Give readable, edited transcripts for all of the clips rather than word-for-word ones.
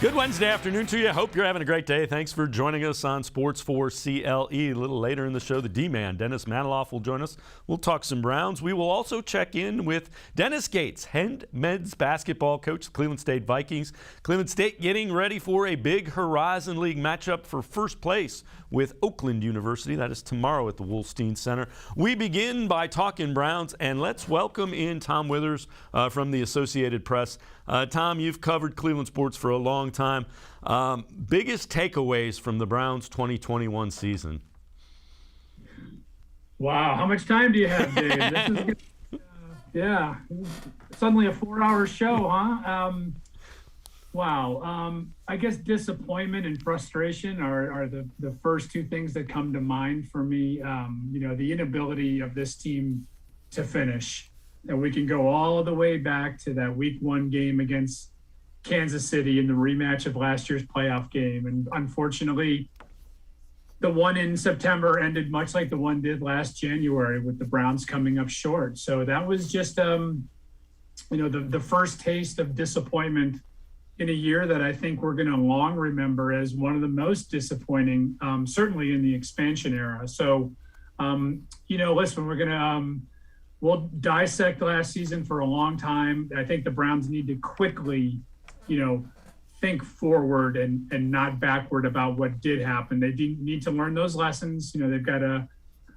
Good Wednesday afternoon to you. Hope you're having a great day. Thanks for joining us on Sports4CLE. A little later in the show, the D-Man, Dennis Manoloff, will join us. We'll talk some Browns. We will also check in with Dennis Gates, head men's basketball coach, the Cleveland State Vikings. Cleveland State getting ready for a big Horizon League matchup for first place with Oakland University. That is tomorrow at the Wolstein Center. We begin by talking Browns, and let's welcome in Tom Withers from the Associated Press. Tom, you've covered Cleveland sports for a long time. Biggest takeaways from the Browns 2021 season? Wow, how much time do you have, Dave? This is yeah, suddenly a 4-hour show, huh? Wow. I guess disappointment and frustration are the first two things that come to mind for me. The inability of this team to finish. And we can go all the way back to that week 1 game against Kansas City in the rematch of last year's playoff game. And unfortunately, the one in September ended much like the one did last January, with the Browns coming up short. So that was just, the first taste of disappointment in a year that I think we're going to long remember as one of the most disappointing, certainly in the expansion era. So, listen, we're going to, we'll dissect last season for a long time. I think the Browns need to quickly, think forward and not backward about what did happen. They need to learn those lessons. They've got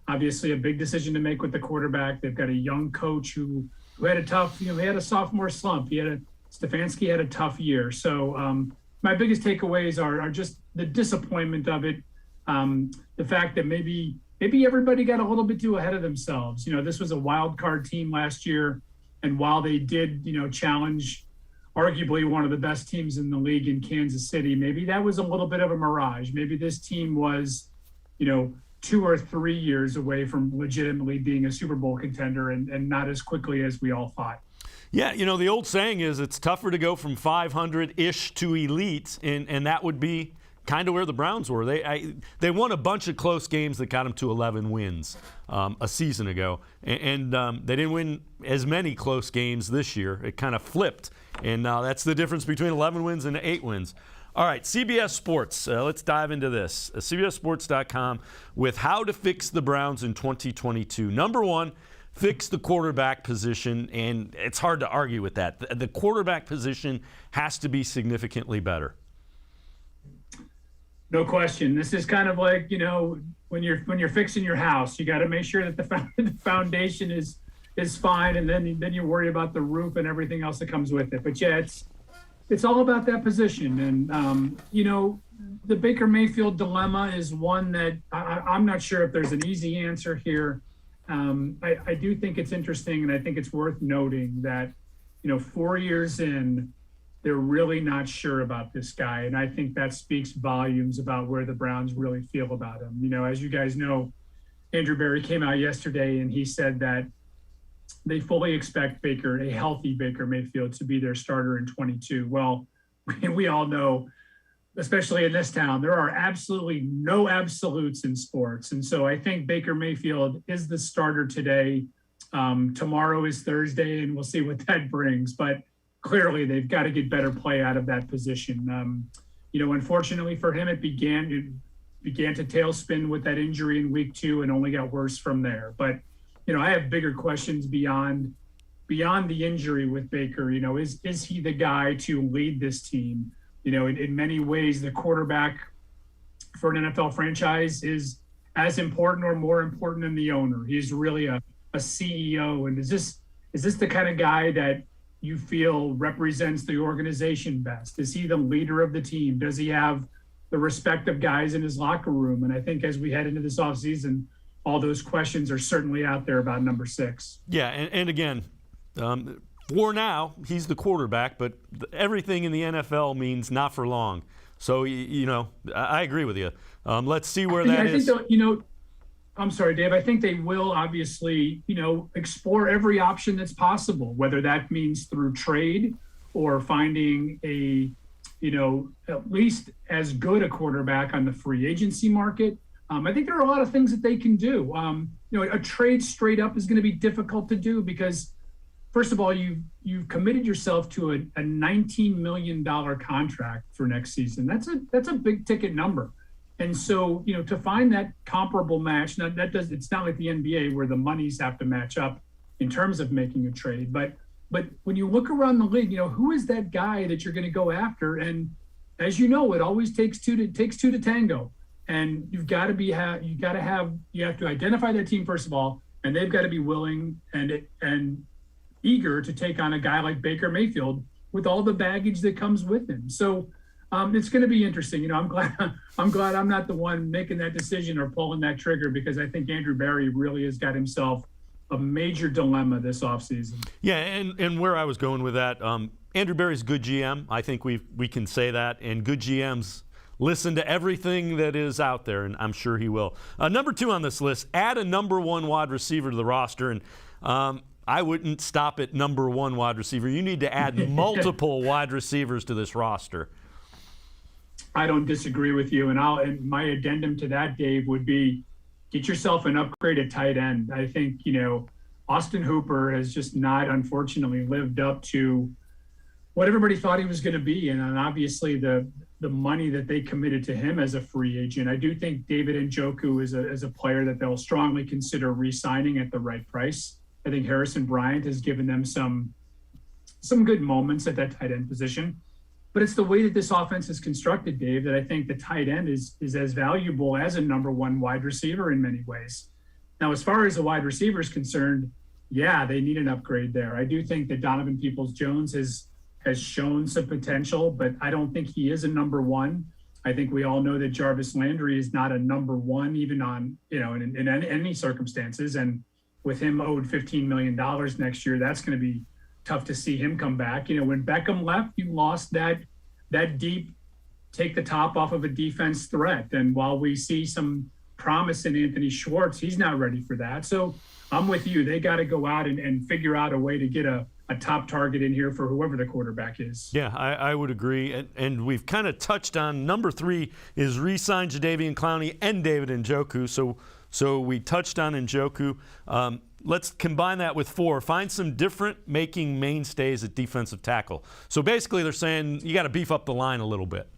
obviously a big decision to make with the quarterback. They've got a young coach who had a tough, he had a sophomore slump. Stefanski had a tough year. So my biggest takeaways are just the disappointment of it. The fact that maybe everybody got a little bit too ahead of themselves. This was a wild card team last year. And while they did, challenge arguably one of the best teams in the league in Kansas City, maybe that was a little bit of a mirage. Maybe this team was, 2 or 3 years away from legitimately being a Super Bowl contender and not as quickly as we all thought. Yeah, the old saying is it's tougher to go from 500-ish to elite, and that would be kind of where the Browns were. They won a bunch of close games that got them to 11 wins a season ago, and they didn't win as many close games this year. It kind of flipped, and that's the difference between 11 wins and 8 wins. All right, CBS Sports. Let's dive into this. CBSSports.com with how to fix the Browns in 2022. Number one, fix the quarterback position, and it's hard to argue with that. The quarterback position has to be significantly better. No question. This is kind of like, when you're fixing your house, you got to make sure that the foundation is fine, and then you worry about the roof and everything else that comes with it. But yeah, it's all about that position. And the Baker Mayfield dilemma is one that I'm not sure if there's an easy answer here. I do think it's interesting, and I think it's worth noting that 4 years in, they're really not sure about this guy. And I think that speaks volumes about where the Browns really feel about him. As you guys know, Andrew Berry came out yesterday and he said that they fully expect a healthy Baker Mayfield, to be their starter in 22. Well, we all know, especially in this town, there are absolutely no absolutes in sports. And so I think Baker Mayfield is the starter today. Tomorrow is Thursday, and we'll see what that brings. But clearly, they've got to get better play out of that position. Unfortunately for him, it began to tailspin with that injury in week 2 and only got worse from there. But, I have bigger questions beyond the injury with Baker. Is he the guy to lead this team? In many ways, the quarterback for an NFL franchise is as important or more important than the owner. He's really a CEO. And is this the kind of guy that you feel represents the organization best? Is he the leader of the team? Does he have the respect of guys in his locker room? And I think as we head into this offseason, all those questions are certainly out there about number 6. Yeah, and again, for now, he's the quarterback, but everything in the NFL means not for long. So, I agree with you. Let's see where that is. I'm sorry, Dave. I think they will obviously, explore every option that's possible, whether that means through trade or finding at least as good a quarterback on the free agency market. I think there are a lot of things that they can do. A trade straight up is going to be difficult to do because first of all, you've committed yourself to a $19 million contract for next season. That's a big ticket number. And so, to find that comparable match, it's not like the NBA where the monies have to match up in terms of making a trade. But when you look around the league, who is that guy that you're going to go after? And as you know, it always takes two to tango. And you have to identify that team first of all, and they've got to be willing and eager to take on a guy like Baker Mayfield with all the baggage that comes with him. So it's going to be interesting. I'm glad I'm not the one making that decision or pulling that trigger, because I think Andrew Berry really has got himself a major dilemma this offseason. Yeah, and where I was going with that, Andrew Berry's a good GM. I think we can say that, and good GMs listen to everything that is out there, and I'm sure he will. Number 2 on this list, add a number 1 wide receiver to the roster, and I wouldn't stop at number 1 wide receiver. You need to add multiple wide receivers to this roster. I don't disagree with you, and my addendum to that, Dave, would be get yourself an upgrade at tight end. I think, Austin Hooper has just not, unfortunately, lived up to what everybody thought he was going to be, and obviously the money that they committed to him as a free agent. I do think David Njoku is a player that they'll strongly consider re-signing at the right price. I think Harrison Bryant has given them some good moments at that tight end position. But it's the way that this offense is constructed, Dave, that I think the tight end is as valuable as a number 1 wide receiver in many ways. Now, as far as the wide receiver is concerned, yeah, they need an upgrade there. I do think that Donovan Peoples-Jones has shown some potential, but I don't think he is a number 1. I think we all know that Jarvis Landry is not a number 1, even on, in any circumstances. And with him owed $15 million next year, that's going to be tough to see him come back. When Beckham left, you lost that deep, take the top off of a defense threat. And while we see some promise in Anthony Schwartz, he's not ready for that. So I'm with you. They got to go out and figure out a way to get a top target in here for whoever the quarterback is. Yeah, I would agree. And we've kind of touched on number 3 is re-sign Jadeveon Clowney and David Njoku. So we touched on Njoku. Let's combine that with 4. Find some different making mainstays at defensive tackle. So basically they're saying you got to beef up the line a little bit.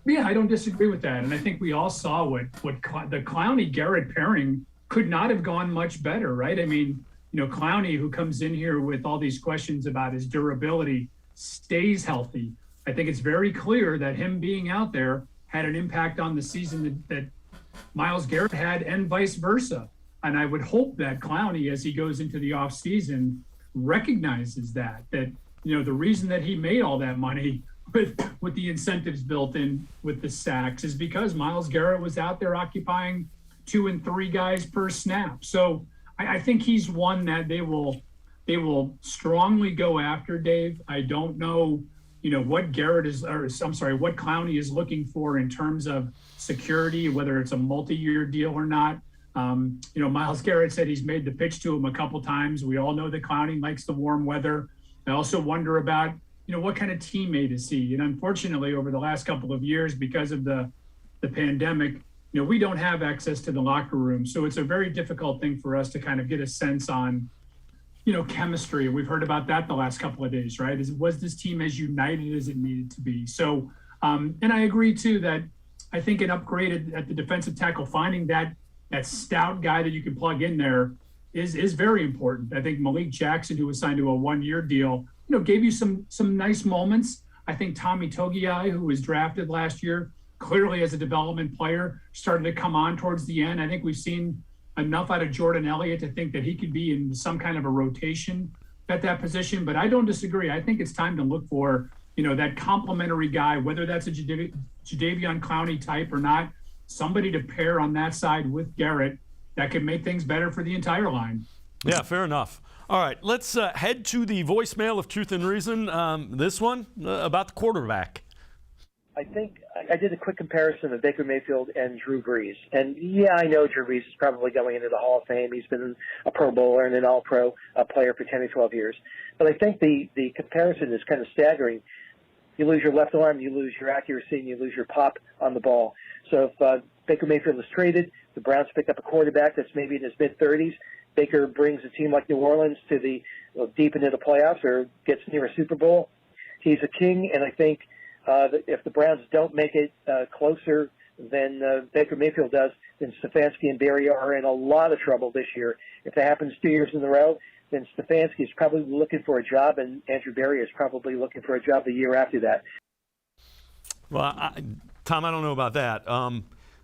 Yeah, I don't disagree with that. And I think we all saw what the Clowney-Garrett pairing could not have gone much better, right? I mean, Clowney, who comes in here with all these questions about his durability, stays healthy. I think it's very clear that him being out there had an impact on the season that Myles Garrett had, and vice versa. And I would hope that Clowney, as he goes into the offseason, recognizes that the reason that he made all that money with the incentives built in with the sacks is because Myles Garrett was out there occupying 2 and 3 guys per snap. So I think he's one that they will strongly go after, Dave. I don't know, what what Clowney is looking for in terms of security, whether it's a multi-year deal or not. Myles Garrett said he's made the pitch to him a couple times. We all know that Clowney likes the warm weather. I also wonder about, what kind of teammate is he? And unfortunately, over the last couple of years, because of the pandemic, we don't have access to the locker room. So it's a very difficult thing for us to kind of get a sense on, chemistry. We've heard about that the last couple of days, right? Was this team as united as it needed to be? So, and I agree too that I think an upgrade at the defensive tackle, finding that stout guy that you can plug in there is very important. I think Malik Jackson, who was signed to a 1-year deal, gave you some nice moments. I think Tommy Togiai, who was drafted last year, clearly as a development player, started to come on towards the end. I think we've seen enough out of Jordan Elliott to think that he could be in some kind of a rotation at that position. But I don't disagree. I think it's time to look for, that complementary guy, whether that's a Jadeveon Clowney type or not, somebody to pair on that side with Garrett that could make things better for the entire line. Yeah, fair enough. All right, let's head to the voicemail of Truth and Reason. This one about the quarterback. I think I did a quick comparison of Baker Mayfield and Drew Brees. And, yeah, I know Drew Brees is probably going into the Hall of Fame. He's been a Pro Bowler and an All-Pro player for 10 or 12 years. But I think the comparison is kind of staggering. You lose your left arm, you lose your accuracy, and you lose your pop on the ball. So if Baker Mayfield is traded, the Browns pick up a quarterback that's maybe in his mid-30s, Baker brings a team like New Orleans to the deep into the playoffs or gets near a Super Bowl, he's a king. And I think that if the Browns don't make it closer than Baker Mayfield does, then Stefanski and Berry are in a lot of trouble this year. If that happens 2 years in a row, then Stefanski is probably looking for a job, and Andrew Berry is probably looking for a job the year after that. Well, Tom, I don't know about that.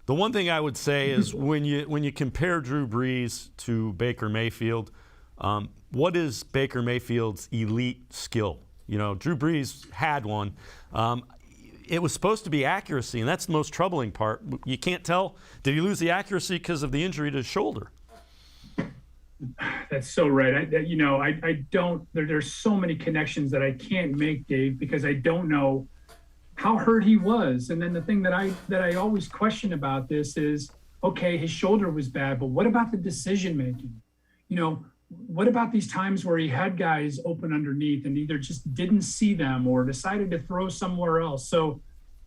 The one thing I would say is when you compare Drew Brees to Baker Mayfield, what is Baker Mayfield's elite skill? You know, Drew Brees had one. It was supposed to be accuracy, and that's the most troubling part. You can't tell. Did he lose the accuracy because of the injury to his shoulder? That's so right. I don't. There's so many connections that I can't make, Dave, because I don't know how hurt he was. And then the thing that I always question about this is, okay, his shoulder was bad, but what about the decision making? You know, what about these times where he had guys open underneath and either just didn't see them or decided to throw somewhere else? So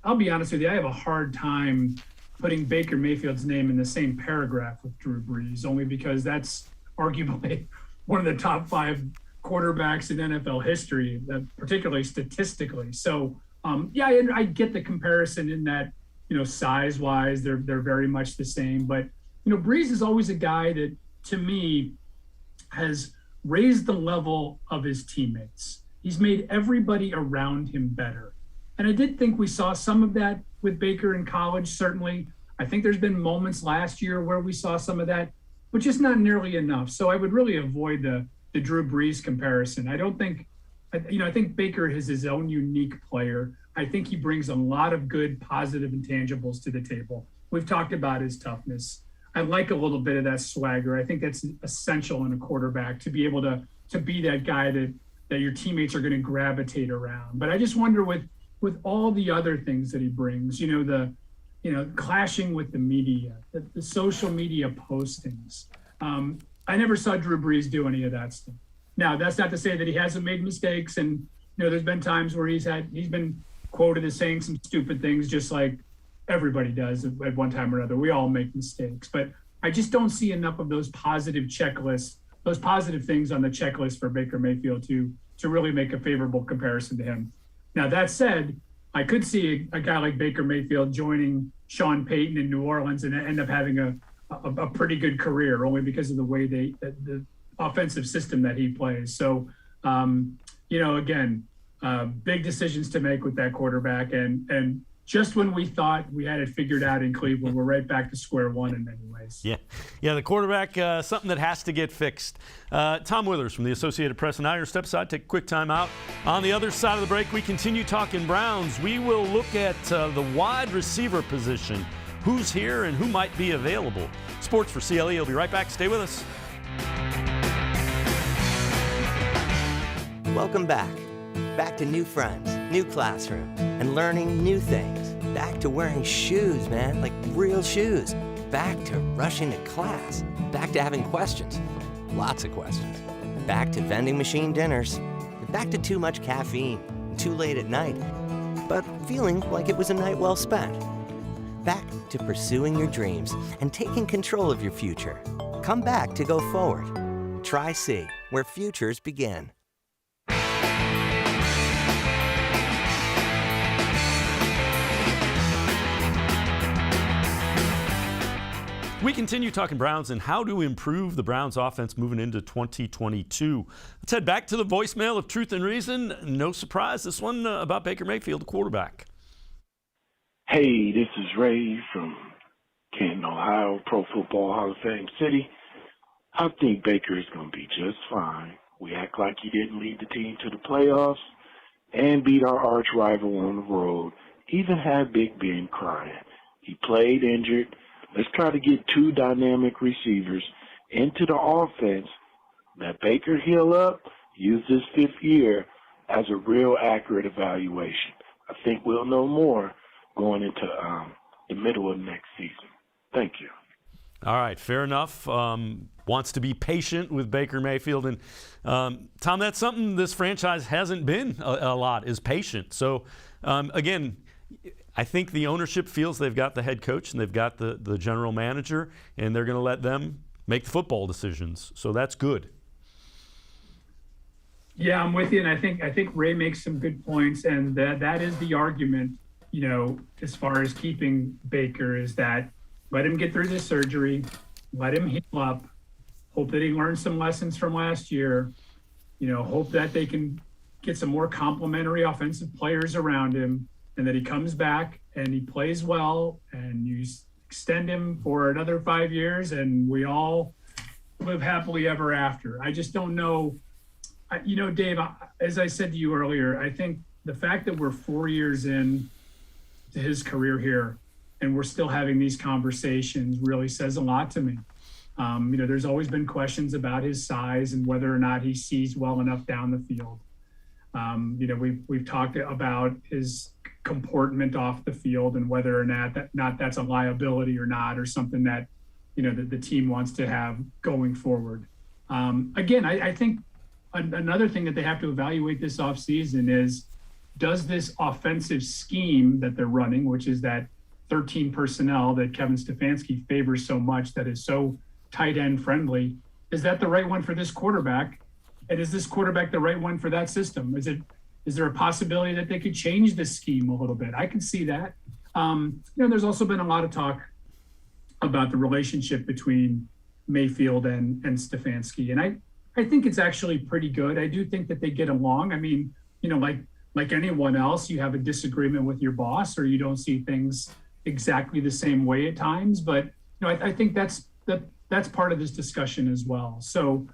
I'll be honest with you, I have a hard time putting Baker Mayfield's name in the same paragraph with Drew Brees, only because that's arguably one of the top 5 quarterbacks in NFL history, particularly statistically. So I get the comparison in that, you know, size-wise, they're very much the same. But, you know, Brees is always a guy that, to me, has raised the level of his teammates. He's made everybody around him better. And I did think we saw some of that with Baker in college, certainly. I think there's been moments last year where we saw some of that, but just not nearly enough. So I would really avoid the Drew Brees comparison. I think Baker is his own unique player. I think he brings a lot of good, positive intangibles to the table. We've talked about his toughness. I like a little bit of that swagger. I think that's essential in a quarterback, to be able to be that guy that your teammates are going to gravitate around. But I just wonder with all the other things that he brings, clashing with the media, the social media postings. I never saw Drew Brees do any of that stuff. Now, that's not to say that he hasn't made mistakes, and there's been times where he's been quoted as saying some stupid things, just like everybody does at one time or another. We all make mistakes, but I just don't see enough of those positive checklists, those positive things on the checklist for Baker Mayfield to really make a favorable comparison to him. Now, that said, I could see a guy like Baker Mayfield joining Sean Payton in New Orleans and end up having a pretty good career, only because of the way the offensive system that he plays. So, big decisions to make with that quarterback. And just when we thought we had it figured out in Cleveland, we're right back to square one in many ways. Yeah, the quarterback, something that has to get fixed. Tom Withers from the Associated Press and I, step aside, take a quick time out. On the other side of the break, we continue talking Browns. We will look at the wide receiver position, who's here and who might be available. Sports4CLE will be right back. Stay with us. Welcome back. Back to new friends, new classroom, and learning new things. Back to wearing shoes, man, like real shoes. Back to rushing to class. Back to having questions. Lots of questions. Back to vending machine dinners. Back to too much caffeine, too late at night, but feeling like it was a night well spent. Back to pursuing your dreams and taking control of your future. Come back to go forward. Try C, where futures begin. We continue talking Browns and how to improve the Browns offense moving into 2022. Let's head back to the voicemail of Truth and Reason. No surprise, this one about Baker Mayfield, the quarterback. Hey, this is Ray from Canton, Ohio, Pro Football Hall of Fame City. I think Baker is going to be just fine. We act like he didn't lead the team to the playoffs and beat our arch rival on the road, even had Big Ben crying. He played injured. Let's try to get 2 dynamic receivers into the offense. Let Baker heal up, use this 5th year as a real accurate evaluation. I think we'll know more going into the middle of next season. Thank you. All right, fair enough. Wants to be patient with Baker Mayfield. And, Tom, that's something this franchise hasn't been a lot, is patient. So, again, I think the ownership feels they've got the head coach and they've got the general manager, and they're going to let them make the football decisions. So that's good. Yeah, I'm with you, and I think Ray makes some good points, and that is the argument, as far as keeping Baker, is that let him get through this surgery, let him heal up, hope that he learns some lessons from last year, hope that they can get some more complementary offensive players around him, and that he comes back and he plays well, and you extend him for another 5 years, and we all live happily ever after. I just don't know. Dave, as I said to you earlier, I think the fact that we're 4 years in to his career here and we're still having these conversations really says a lot to me. There's always been questions about his size and whether or not he sees well enough down the field. We've talked about his comportment off the field and whether or not that's a liability or not, or something that, the team wants to have going forward. Again, I think another thing that they have to evaluate this offseason is, does this offensive scheme that they're running, which is that 13 personnel that Kevin Stefanski favors so much, that is so tight end friendly, is that the right one for this quarterback? And is this quarterback the right one for that system? Is there a possibility that they could change the scheme a little bit? I can see that. There's also been a lot of talk about the relationship between Mayfield and Stefanski. And I think it's actually pretty good. I do think that they get along. I mean, like anyone else, you have a disagreement with your boss, or you don't see things exactly the same way at times. But I think that's part of this discussion as well. So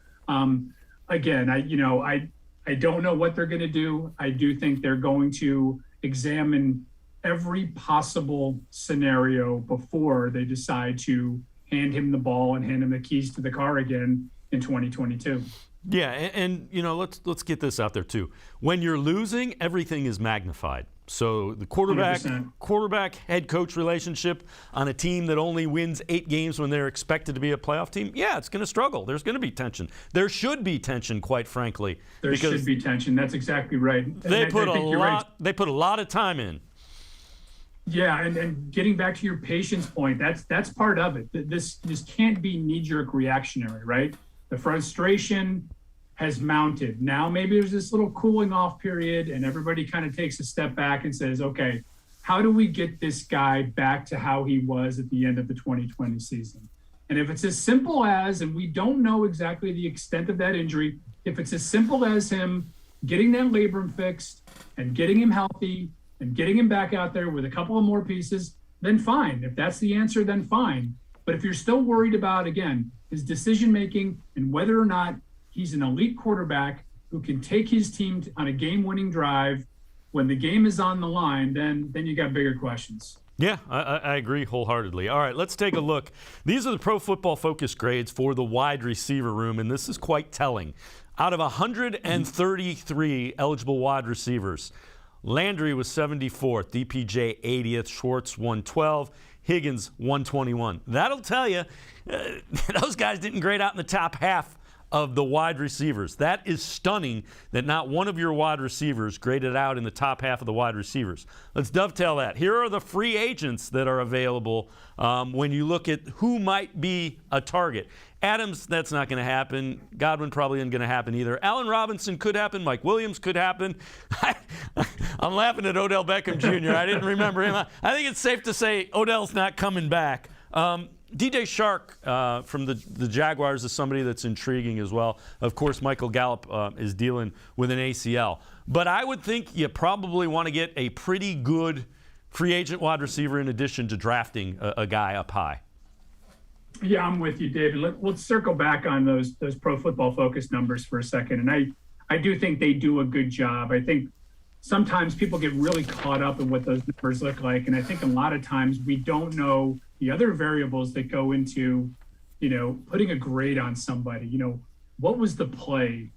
again, I don't know what they're going to do. I do think they're going to examine every possible scenario before they decide to hand him the ball and hand him the keys to the car again in 2022. Yeah, and let's get this out there too. When you're losing, everything is magnified. So the quarterback head coach relationship on a team that only wins 8 games when they're expected to be a playoff team, yeah, it's going to struggle. There's going to be tension. There should be tension, quite frankly. There should be tension. That's exactly right. They put a lot of time in. Yeah, and getting back to your patience point, that's part of it. This can't be knee-jerk reactionary, right? The frustration has mounted. Now maybe there's this little cooling off period and everybody kind of takes a step back and says, okay, how do we get this guy back to how he was at the end of the 2020 season? And if it's as simple as, and we don't know exactly the extent of that injury, if it's as simple as him getting that labrum fixed and getting him healthy and getting him back out there with a couple of more pieces, then fine. If that's the answer, then fine. But if you're still worried about, again, his decision-making and whether or not he's an elite quarterback who can take his team on a game-winning drive when the game is on the line, then you got bigger questions. Yeah, I agree wholeheartedly. All right, let's take a look. These are the Pro Football Focus grades for the wide receiver room, and this is quite telling. Out of 133 eligible wide receivers, Landry was 74th, DPJ 80th, Schwartz 112, Higgins 121. That'll tell you those guys didn't grade out in the top half of the wide receivers. That is stunning that not one of your wide receivers graded out in the top half of the wide receivers. Let's dovetail that. Here are the free agents that are available when you look at who might be a target. Adams, that's not going to happen. Godwin probably isn't going to happen either. Allen Robinson could happen. Mike Williams could happen. I'm laughing at Odell Beckham Jr. I didn't remember him. I think it's safe to say Odell's not coming back. DJ Shark from the Jaguars is somebody that's intriguing as well. Of course, Michael Gallup is dealing with an ACL. But I would think you probably want to get a pretty good free agent wide receiver in addition to drafting a guy up high. Yeah, I'm with you, David. Let's circle back on those Pro Football Focus numbers for a second. And I do think they do a good job. I think sometimes people get really caught up in what those numbers look like. And I think a lot of times we don't know the other variables that go into, putting a grade on somebody. What was the play?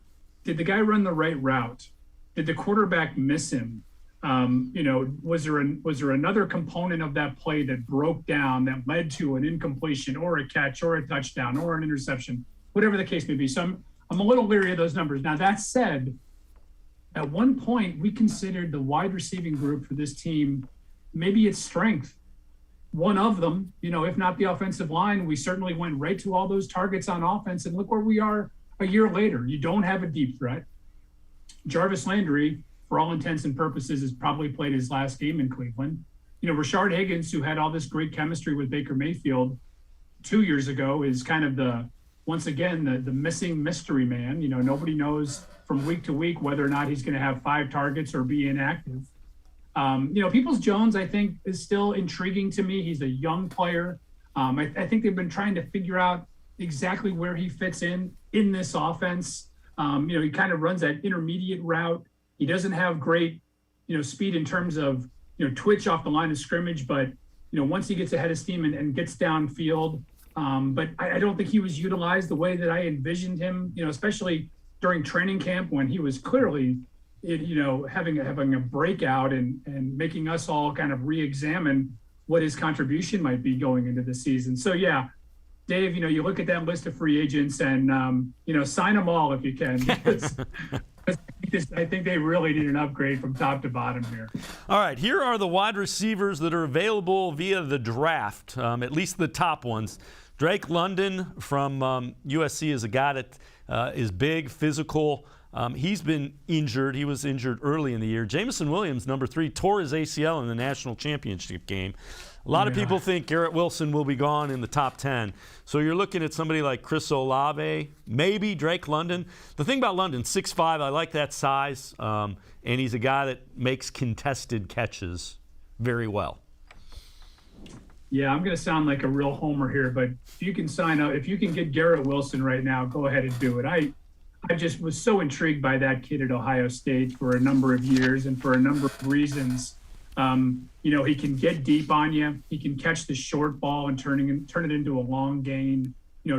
Did the guy run the right route? Did the quarterback miss him? Was there another component of that play that broke down that led to an incompletion or a catch or a touchdown or an interception, whatever the case may be? So I'm a little leery of those numbers. Now, that said, at one point we considered the wide receiving group for this team maybe its strength. one of them, if not the offensive line. We certainly went right to all those targets on offense, and look where we are a year later. You don't have a deep threat. Jarvis Landry, for all intents and purposes, has probably played his last game in Cleveland. Rashard Higgins, who had all this great chemistry with Baker Mayfield 2 years ago, is kind of once again, the missing mystery man. Nobody knows from week to week whether or not he's going to have 5 targets or be inactive. Peoples-Jones, I think, is still intriguing to me. He's a young player. I think they've been trying to figure out exactly where he fits in this offense. He kind of runs that intermediate route. He doesn't have great, speed in terms of, twitch off the line of scrimmage, but, once he gets ahead of steam and gets downfield. But I don't think he was utilized the way that I envisioned him, especially during training camp when he was clearly, having a breakout and making us all kind of re-examine what his contribution might be going into the season. So, yeah, Dave, you look at that list of free agents and, sign them all if you can. Because I think they really need an upgrade from top to bottom here. All right, here are the wide receivers that are available via the draft, at least the top ones. Drake London from USC is a guy that is big, physical. He's been injured. He was injured early in the year. Jameson Williams, number 3, tore his ACL in the national championship game. A lot of people think Garrett Wilson will be gone in the top 10. So you're looking at somebody like Chris Olave, maybe Drake London. The thing about London, 6'5", I like that size, and he's a guy that makes contested catches very well. Yeah, I'm going to sound like a real homer here, but if you can sign up, if you can get Garrett Wilson right now, go ahead and do it. I just was so intrigued by that kid at Ohio State for a number of years and for a number of reasons. He can get deep on you. He can catch the short ball and turn it into a long gain.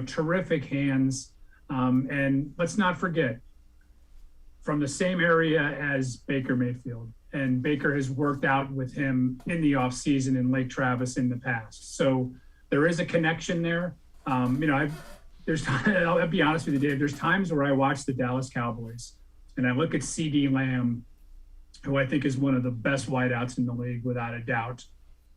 Terrific hands. And let's not forget, from the same area as Baker Mayfield. And Baker has worked out with him in the offseason in Lake Travis in the past. So there is a connection there. I'll be honest with you, Dave, there's times where I watch the Dallas Cowboys and I look at CeeDee Lamb, who I think is one of the best wideouts in the league without a doubt,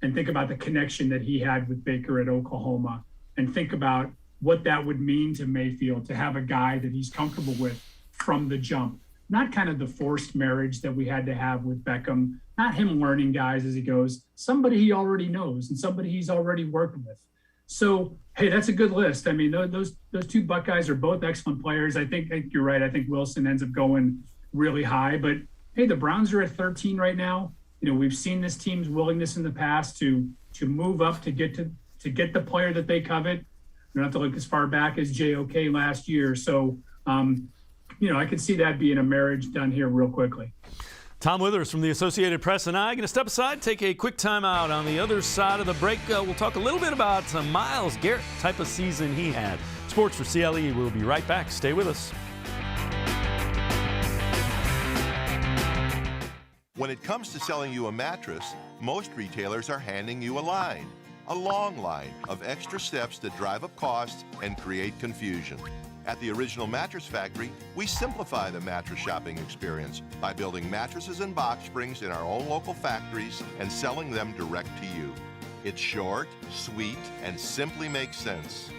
and think about the connection that he had with Baker at Oklahoma, and think about what that would mean to Mayfield to have a guy that he's comfortable with from the jump. Not kind of the forced marriage that we had to have with Beckham, not him learning guys as he goes, somebody he already knows and somebody he's already worked with. So, hey, that's a good list. I mean, those 2 Buckeyes are both excellent players. I think you're right. I think Wilson ends up going really high, but hey, the Browns are at 13 right now. We've seen this team's willingness in the past to move up to get the player that they covet. You don't have to look as far back as JOK last year. So, I could see that being a marriage done here real quickly. Tom Withers from the Associated Press and I are going to step aside, take a quick time out. On the other side of the break, we'll talk a little bit about Myles Garrett, type of season he had. Sports4CLE, we'll be right back. Stay with us. When it comes to selling you a mattress, most retailers are handing you a long line of extra steps that drive up costs and create confusion. At the Original Mattress Factory, we simplify the mattress shopping experience by building mattresses and box springs in our own local factories and selling them direct to you. It's short, sweet, and simply makes sense.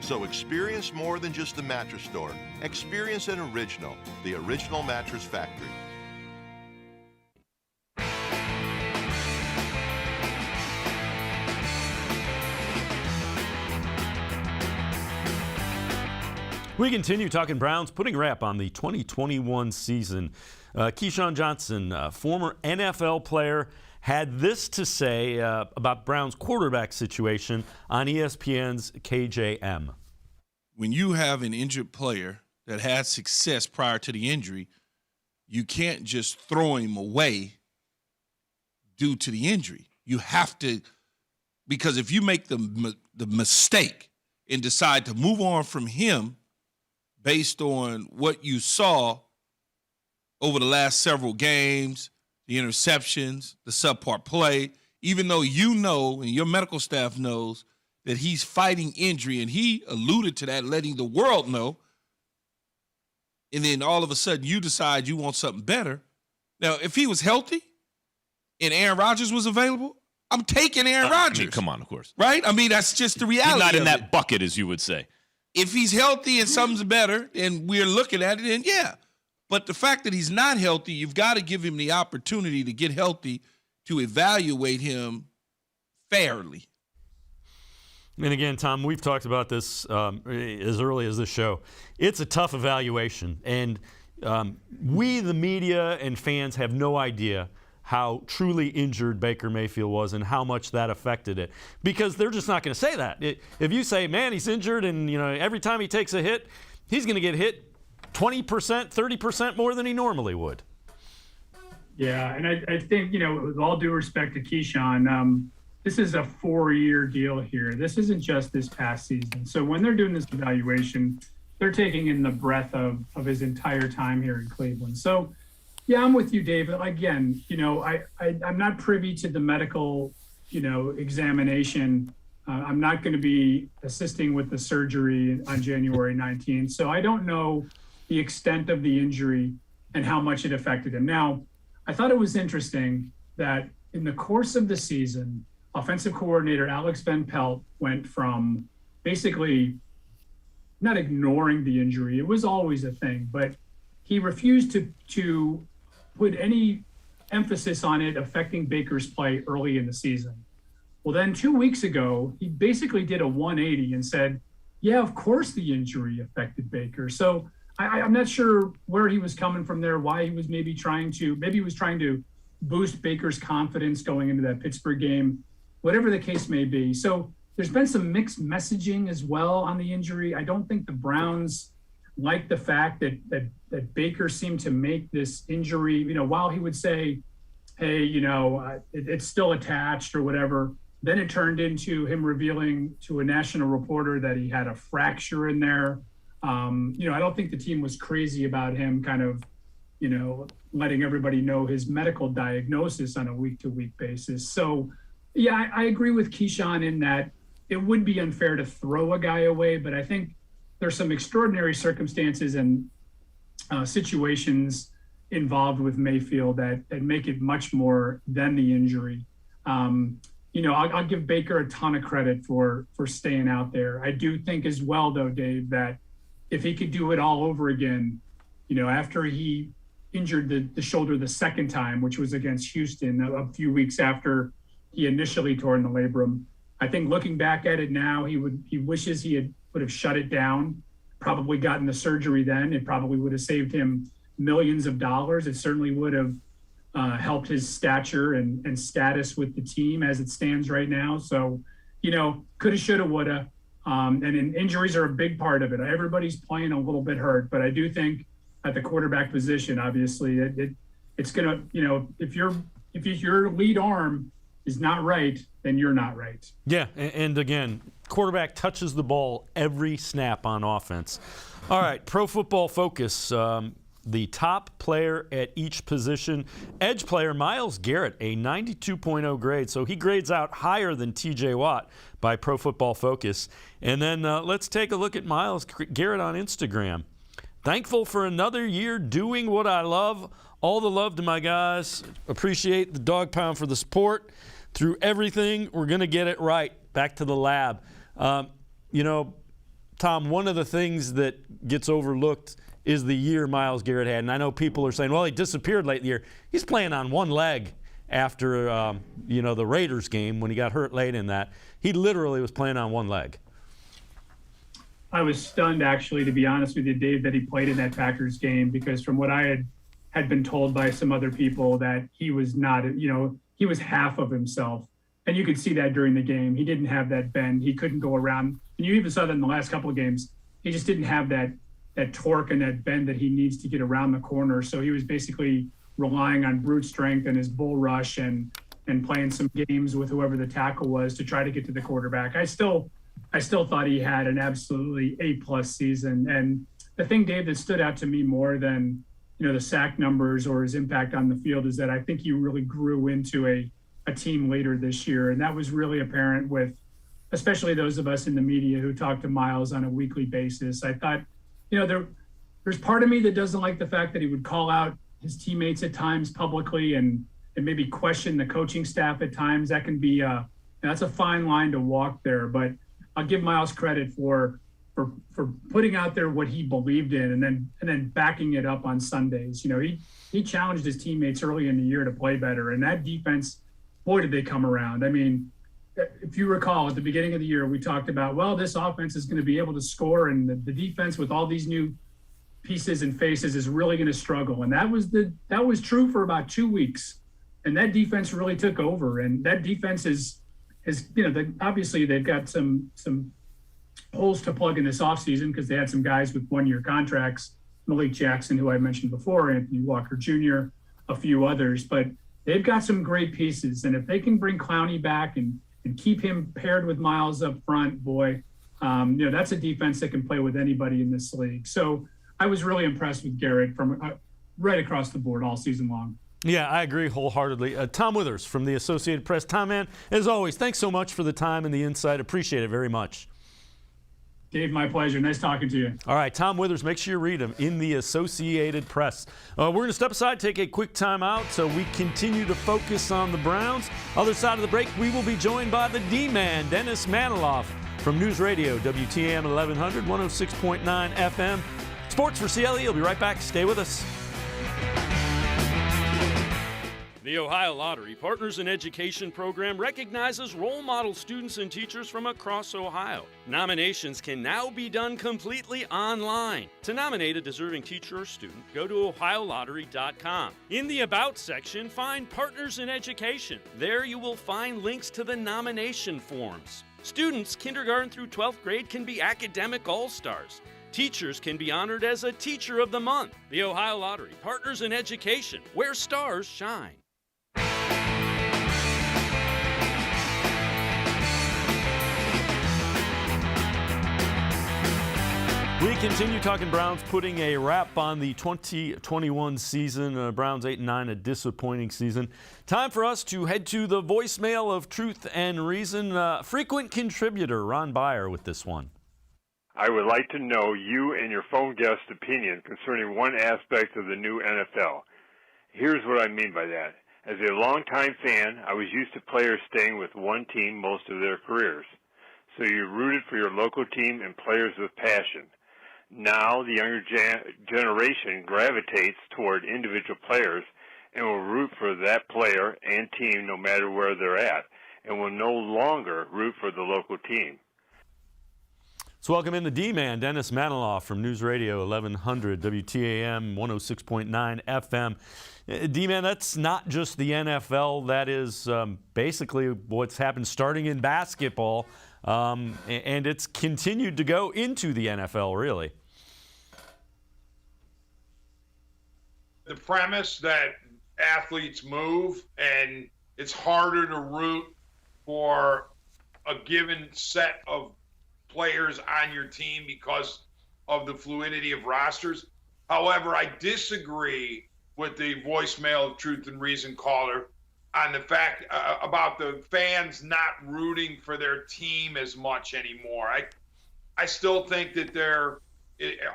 So experience more than just the mattress store. Experience an original, the Original Mattress Factory. We continue talking Browns, putting a wrap on the 2021 season. Keyshawn Johnson, former NFL player, had this to say about Browns quarterback situation on ESPN's KJM. When you have an injured player that had success prior to the injury, you can't just throw him away due to the injury. You have to, because if you make the mistake and decide to move on from him based on what you saw over the last several games, the interceptions, the subpar play, even though you know and your medical staff knows that he's fighting injury, and he alluded to that, letting the world know, and then all of a sudden you decide you want something better. Now, if he was healthy and Aaron Rodgers was available, I'm taking Aaron Rodgers. I mean, come on, of course. Right? I mean, that's just the reality. He's not in of that it. bucket, as you would say. If he's healthy and something's better and we're looking at it, then yeah. But the fact that he's not healthy, you've got to give him the opportunity to get healthy to evaluate him fairly. And again, Tom, we've talked about this as early as this show. It's a tough evaluation. And we, the media and fans, have no idea how truly injured Baker Mayfield was and how much that affected it. Because they're just not going to say that. If you say, man, he's injured and every time he takes a hit, he's going to get hit 20%, 30% more than he normally would. Yeah, and I think, with all due respect to Keyshawn, this is a 4-year deal here. This isn't just this past season. So when they're doing this evaluation, they're taking in the breadth of his entire time here in Cleveland. So, yeah, I'm with you, David. Again, I'm not privy to the medical, examination. I'm not going to be assisting with the surgery on January 19th. So I don't know the extent of the injury and how much it affected him. Now, I thought it was interesting that in the course of the season, offensive coordinator Alex Van Pelt went from basically not ignoring the injury. It was always a thing, but he refused to put any emphasis on it affecting Baker's play early in the season. Well, then 2 weeks ago, he basically did a 180 and said, yeah, of course the injury affected Baker. So I'm not sure where he was coming from there, why he was maybe he was trying to boost Baker's confidence going into that Pittsburgh game, whatever the case may be. So there's been some mixed messaging as well on the injury. I don't think the Browns like the fact that Baker seemed to make this injury, while he would say, hey, it's still attached or whatever, then it turned into him revealing to a national reporter that he had a fracture in there. I don't think the team was crazy about him kind of, letting everybody know his medical diagnosis on a week-to-week basis. So, yeah, I agree with Keyshawn in that it would be unfair to throw a guy away, but I think there's some extraordinary circumstances and situations involved with Mayfield that make it much more than the injury. I'll give Baker a ton of credit for staying out there. I do think as well, though, Dave, that if he could do it all over again, after he injured the shoulder the second time, which was against Houston a few weeks after he initially tore in the labrum, I think looking back at it now, he wishes he would have shut it down, probably gotten the surgery then. It probably would have saved him millions of dollars. It certainly would have helped his stature and status with the team as it stands right now. So, coulda, shoulda, woulda. And injuries are a big part of it. Everybody's playing a little bit hurt, but I do think at the quarterback position, obviously, it's gonna, if your lead arm is not right, then you're not right. Yeah, and again, quarterback touches the ball every snap on offense. All right, Pro Football Focus. The top player at each position. Edge player Myles Garrett, a 92.0 grade. So he grades out higher than TJ Watt by Pro Football Focus. And then let's take a look at Myles Garrett on Instagram. Thankful for another year doing what I love. All the love to my guys. Appreciate the dog pound for the support. Through everything, we're going to get it right. Back to the lab. Tom, one of the things that gets overlooked is the year Myles Garrett had. And I know people are saying, well, he disappeared late in the year. He's playing on one leg after, the Raiders game when he got hurt late in that. He literally was playing on one leg. I was stunned, actually, to be honest with you, Dave, that he played in that Packers game, because from what I had been told by some other people, that he was not, he was half of himself. And you could see that during the game. He didn't have that bend. He couldn't go around. And you even saw that in the last couple of games. He just didn't have that torque and that bend that he needs to get around the corner. So he was basically relying on brute strength and his bull rush and playing some games with whoever the tackle was to try to get to the quarterback. I still thought he had an absolutely A+ season. And the thing, Dave, that stood out to me more than, the sack numbers or his impact on the field is that I think he really grew into a team leader this year. And that was really apparent with, especially those of us in the media who talk to Myles on a weekly basis. I thought, there's part of me that doesn't like the fact that he would call out his teammates at times publicly and maybe question the coaching staff at times. That can be that's a fine line to walk there. But I'll give Miles credit for putting out there what he believed in and then backing it up on Sundays. You know, he challenged his teammates early in the year to play better, and that defense, boy, did they come around. I mean, if you recall, at the beginning of the year, we talked about, well, this offense is going to be able to score, and the defense with all these new pieces and faces is really going to struggle. And that was true for about 2 weeks. And that defense really took over. And that defense is obviously they've got some holes to plug in this offseason because they had some guys with 1-year contracts, Malik Jackson, who I mentioned before, Anthony Walker Jr., a few others, but they've got some great pieces. And if they can bring Clowney back and keep him paired with Miles up front, boy, that's a defense that can play with anybody in this league. So I was really impressed with Garrett from right across the board all season long. Yeah, I agree wholeheartedly. Tom Withers from the Associated Press. Tom, man, as always, thanks so much for the time and the insight. Appreciate it very much. Dave, my pleasure. Nice talking to you. All right, Tom Withers, make sure you read him in the Associated Press. We're going to step aside, take a quick time out so we continue to focus on the Browns. Other side of the break, we will be joined by the D-Man, Dennis Manoloff from News Radio, WTAM 1100, 106.9 FM. Sports4CLE. He'll be right back. Stay with us. The Ohio Lottery Partners in Education program recognizes role model students and teachers from across Ohio. Nominations can now be done completely online. To nominate a deserving teacher or student, go to ohiolottery.com. In the About section, find Partners in Education. There you will find links to the nomination forms. Students kindergarten through 12th grade can be academic all-stars. Teachers can be honored as a Teacher of the Month. The Ohio Lottery Partners in Education, where stars shine. We continue talking Browns, putting a wrap on the 2021 season. Browns 8-9, a disappointing season. Time for us to head to the voicemail of Truth and Reason. Frequent contributor Ron Byer with this one. I would like to know you and your phone guest's opinion concerning one aspect of the new NFL. Here's what I mean by that. As a longtime fan, I was used to players staying with one team most of their careers. So you rooted for your local team and players with passion. Now the younger generation gravitates toward individual players and will root for that player and team no matter where they're at, and will no longer root for the local team. Let's welcome in the D-Man, Dennis Manoloff from News Radio 1100, WTAM 106.9 FM. D-Man, that's not just the NFL. That is basically what's happened starting in basketball, and it's continued to go into the NFL, really. The premise that athletes move and it's harder to root for a given set of players on your team because of the fluidity of rosters. However, I disagree with the voicemail of Truth and Reason caller on the fact about the fans not rooting for their team as much anymore. I still think that there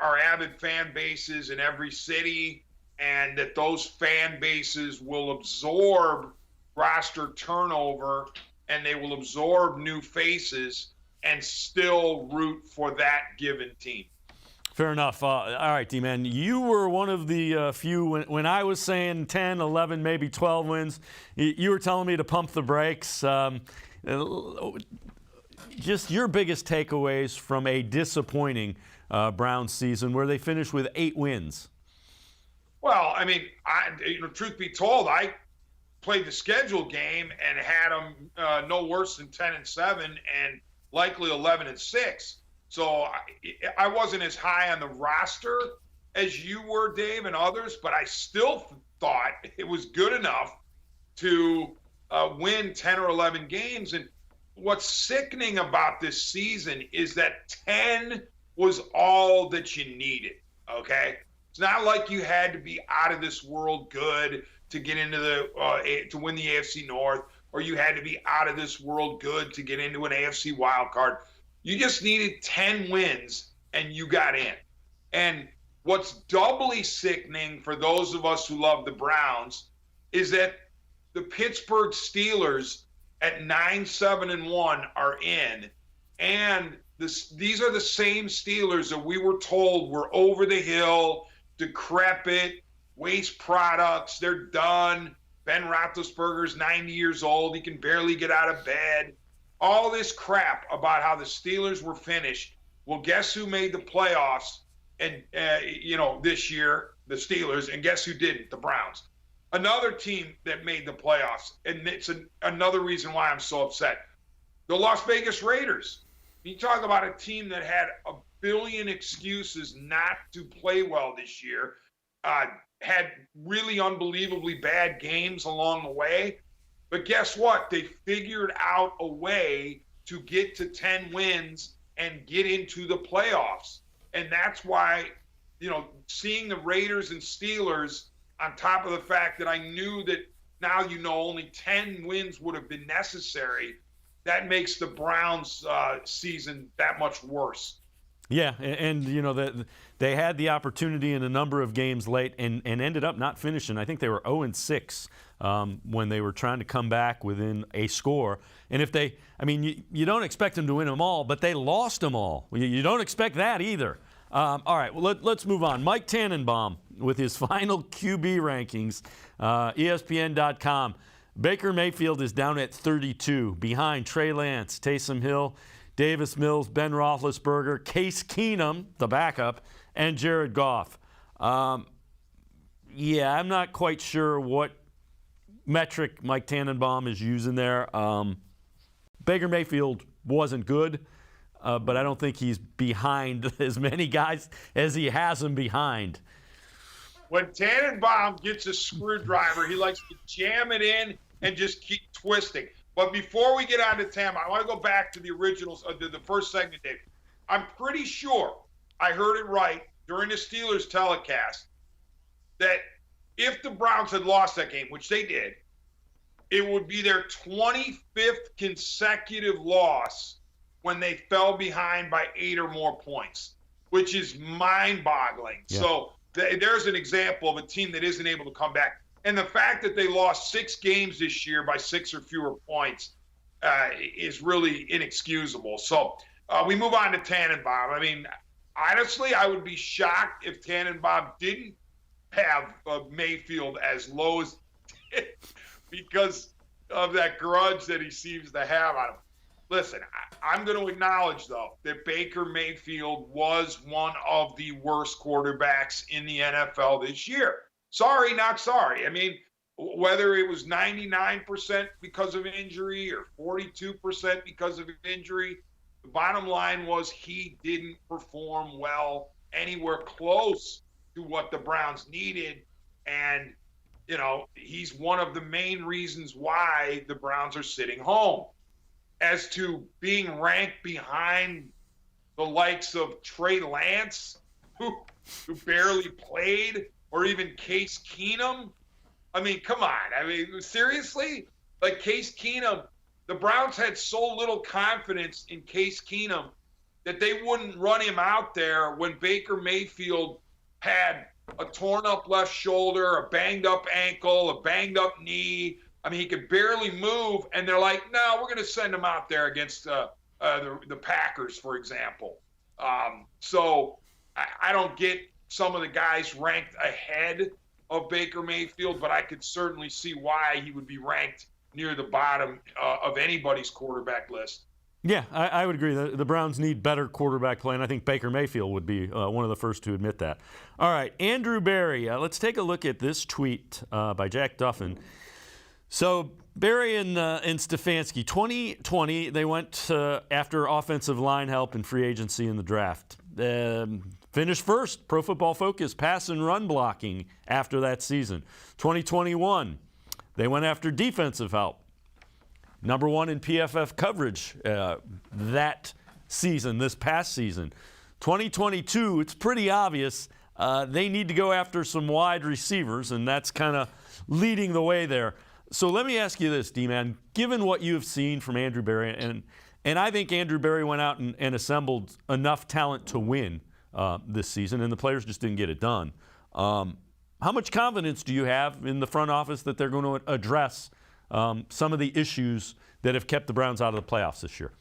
are avid fan bases in every city, and that those fan bases will absorb roster turnover and they will absorb new faces and still root for that given team. Fair enough. All right, D-Man, you were one of the few, when I was saying 10, 11, maybe 12 wins, you were telling me to pump the brakes. Just your biggest takeaways from a disappointing Browns season where they finished with 8 wins. Well, I mean, truth be told, I played the schedule game and had them no worse than 10-7 and likely 11-6. So I wasn't as high on the roster as you were, Dave, and others, but I still thought it was good enough to win 10 or 11 games. And what's sickening about this season is that 10 was all that you needed, okay? It's not like you had to be out of this world good to get into to win the AFC North, or you had to be out of this world good to get into an AFC wild card. You just needed 10 wins and you got in. And what's doubly sickening for those of us who love the Browns is that the Pittsburgh Steelers at 9-7-1 are in, and these are the same Steelers that we were told were over the hill, decrepit, waste products, they're done. Ben Roethlisberger's 90 years old. He can barely get out of bed. All this crap about how the Steelers were finished. Well, guess who made the playoffs and this year? The Steelers. And guess who didn't? The Browns. Another team that made the playoffs. And it's another reason why I'm so upset. The Las Vegas Raiders. You talk about a team that had a billion excuses not to play well this year. Had really unbelievably bad games along the way. But guess what? They figured out a way to get to 10 wins and get into the playoffs. And that's why, seeing the Raiders and Steelers on top of the fact that I knew that now only 10 wins would have been necessary, that makes the Browns season that much worse. Yeah, and they had the opportunity in a number of games late and ended up not finishing. I think they were 0-6 when they were trying to come back within a score. And if you don't expect them to win them all, but they lost them all. You don't expect that either. All right, well, let's move on. Mike Tannenbaum with his final QB rankings, ESPN.com. Baker Mayfield is down at 32, behind Trey Lance, Taysom Hill, Davis Mills, Ben Roethlisberger, Case Keenum, the backup, and Jared Goff. I'm not quite sure what metric Mike Tannenbaum is using there. Baker Mayfield wasn't good, but I don't think he's behind as many guys as he has them behind. When Tannenbaum gets a screwdriver, he likes to jam it in and just keep twisting. But before we get on to Tam, I want to go back to the originals, the first segment, Dave. I'm pretty sure I heard it right during the Steelers telecast that if the Browns had lost that game, which they did, it would be their 25th consecutive loss when they fell behind by 8 or more points, which is mind-boggling. Yeah. So there's an example of a team that isn't able to come back. And the fact that they lost 6 games this year by 6 or fewer points is really inexcusable. So we move on to Tannenbaum. I mean, honestly, I would be shocked if Tannenbaum didn't have Mayfield as low as because of that grudge that he seems to have on him. Listen, I'm going to acknowledge, though, that Baker Mayfield was one of the worst quarterbacks in the NFL this year. Sorry, not sorry. I mean, whether it was 99% because of injury or 42% because of injury, the bottom line was he didn't perform well anywhere close to what the Browns needed. And, he's one of the main reasons why the Browns are sitting home. As to being ranked behind the likes of Trey Lance, who barely played, or even Case Keenum. I mean, come on. I mean, seriously? Like Case Keenum, the Browns had so little confidence in Case Keenum that they wouldn't run him out there when Baker Mayfield had a torn up left shoulder, a banged up ankle, a banged up knee. I mean, he could barely move, and they're like, no, we're going to send him out there against the Packers, for example. So I don't get some of the guys ranked ahead of Baker Mayfield, but I could certainly see why he would be ranked near the bottom of anybody's quarterback list. Yeah, I would agree. The Browns need better quarterback play, and I think Baker Mayfield would be one of the first to admit that. All right, Andrew Berry. Let's take a look at this tweet by Jack Duffin. So Berry and Stefanski, 2020, they went after offensive line help and free agency in the draft. Finished first, Pro Football Focus, pass and run blocking after that season. 2021, they went after defensive help. Number 1 in PFF coverage that season, this past season. 2022, it's pretty obvious they need to go after some wide receivers, and that's kind of leading the way there. So let me ask you this, D-Man. Given what you have seen from Andrew Berry, and I think Andrew Berry went out and assembled enough talent to win this season, and the players just didn't get it done. How much confidence do you have in the front office that they're going to address some of the issues that have kept the Browns out of the playoffs this year?